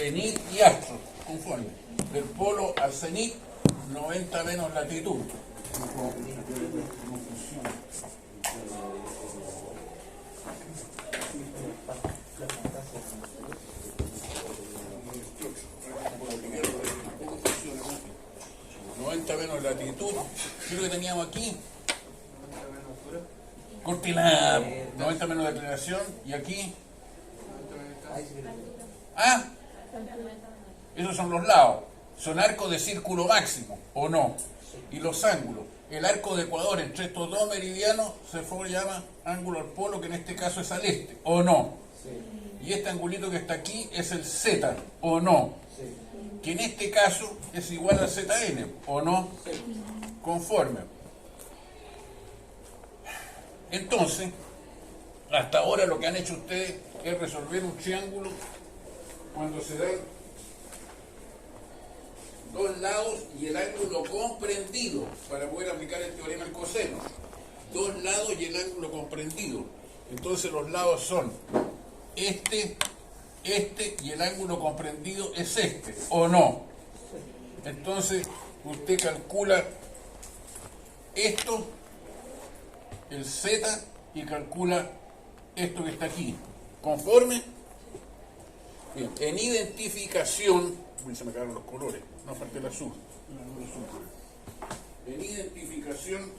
cenit y astro, conforme. Del polo al cenit, 90 menos latitud. Menos latitud. ¿Qué es lo que teníamos aquí? Cortina, 90 menos declinación. Y aquí. Ah, esos son los lados. Son arcos de círculo máximo, ¿o no? Y los ángulos. El arco de ecuador entre estos dos meridianos se llama ángulo al polo, que en este caso es al este, ¿o no? Y este angulito que está aquí es el Z, ¿o no? Que en este caso es igual al ZN, ¿o no? Conforme. Entonces, hasta ahora lo que han hecho ustedes es resolver un triángulo cuando se dan dos lados y el ángulo comprendido, para poder aplicar el teorema del coseno. Dos lados y el ángulo comprendido. Entonces los lados son este y el ángulo comprendido es este, ¿o no? Entonces usted calcula esto, el Z, y calcula esto que está aquí. ¿Conforme? Bien, en identificación, se me quedaron los colores, no falta el azul. En identificación,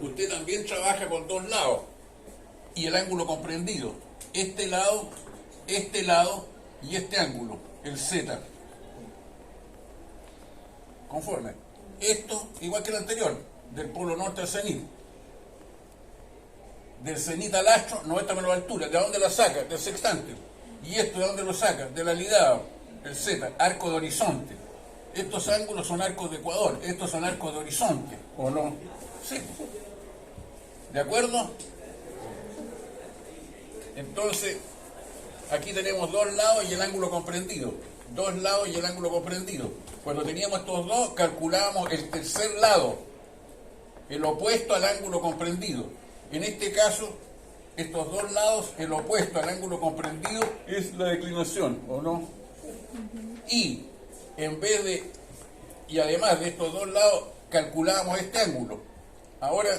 usted también trabaja con dos lados y el ángulo comprendido. Este lado y este ángulo, el Z. Conforme. Esto, igual que el anterior, del polo norte al cenit. Del cenit al astro, 90 menos altura. ¿De dónde lo saca? Del sextante. ¿Y esto de dónde lo saca? Del alidado, el Z, arco de horizonte. Estos ángulos son arcos de ecuador, estos son arcos de horizonte, ¿o no? Sí. ¿De acuerdo? Entonces, aquí tenemos dos lados y el ángulo comprendido. Dos lados y el ángulo comprendido. Cuando teníamos estos dos, calculábamos el tercer lado, el opuesto al ángulo comprendido. En este caso, estos dos lados, el opuesto al ángulo comprendido es la declinación, ¿o no? Y en vez de, y además de estos dos lados, calculábamos este ángulo. Ahora,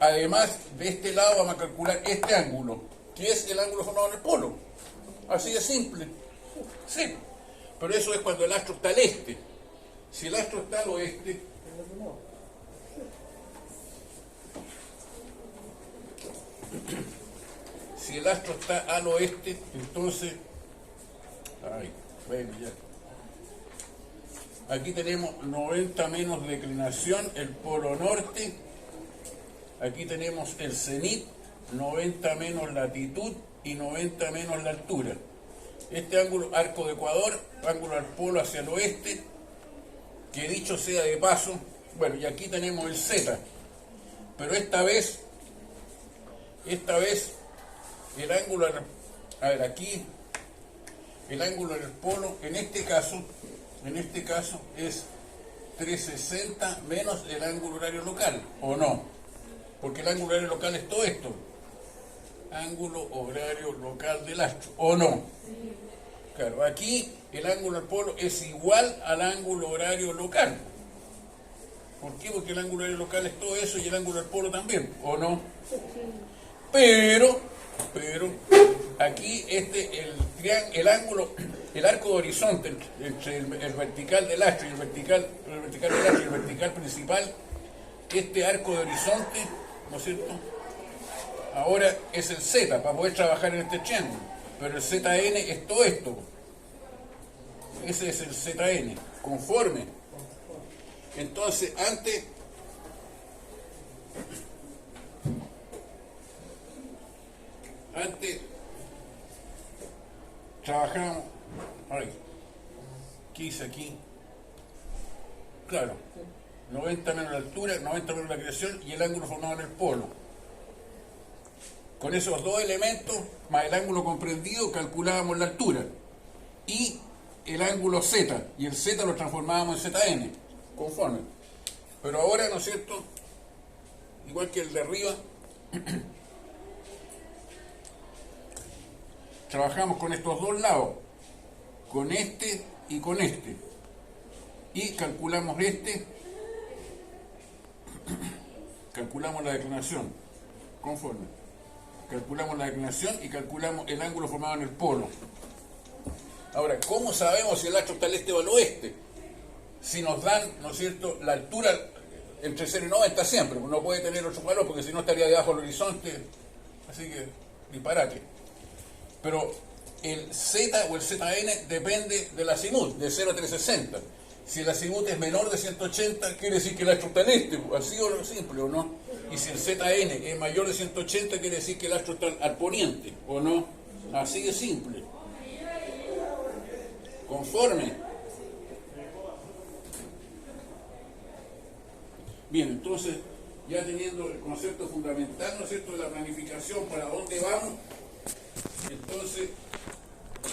además de este lado, vamos a calcular este ángulo, que es el ángulo formado en el polo. Así de simple. Sí. Pero eso es cuando el astro está al este. Si el astro está al oeste, si el astro está al oeste, entonces, bueno, ya. Aquí tenemos 90 menos declinación, el polo norte. Aquí tenemos el cenit, 90 menos latitud y 90 menos la altura. Este ángulo, arco de ecuador, ángulo al polo hacia el oeste, que dicho sea de paso, bueno, y aquí tenemos el Z, pero esta vez el ángulo, a ver, aquí, el ángulo en el polo, en este caso es 360 menos el ángulo horario local, ¿o no? Porque el ángulo horario local es todo esto. Ángulo horario local del astro, ¿o no? Claro, aquí el ángulo al polo es igual al ángulo horario local. ¿Por qué? Porque el ángulo horario local es todo eso y el ángulo al polo también, ¿o no? Pero aquí el ángulo, el arco de horizonte entre el vertical del astro y el vertical del astro y el vertical principal, este arco de horizonte, ¿no es cierto? Ahora es el Z para poder trabajar en este triángulo, pero el ZN es todo esto. Ese es el ZN, conforme. Entonces, antes trabajamos, ¿qué hice aquí? Claro, 90 menos la altura, 90 menos la creación y el ángulo formado en el polo. Con esos dos elementos, más el ángulo comprendido, calculábamos la altura. Y el ángulo Z, y el Z lo transformábamos en ZN, conforme. Pero ahora, ¿no es cierto?, igual que el de arriba, trabajamos con estos dos lados, con este y con este, y calculamos calculamos la declinación, conforme. Calculamos la declinación y calculamos el ángulo formado en el polo. Ahora, ¿cómo sabemos si el astro está al este o al oeste? Si nos dan, ¿no es cierto?, la altura entre 0 y 90 siempre, no puede tener otro valor porque si no estaría debajo del horizonte, así que disparate. Pero el Z o el ZN depende del azimut, de 0 a 360. Si el azimut es menor de 180, quiere decir que el astro está al este, así o simple, ¿o no? Y si el ZN es mayor de 180, quiere decir que el astro está al poniente, ¿o no? Así de simple. Conforme. Bien, entonces, ya teniendo el concepto fundamental, ¿no es cierto?, de la planificación, para dónde vamos,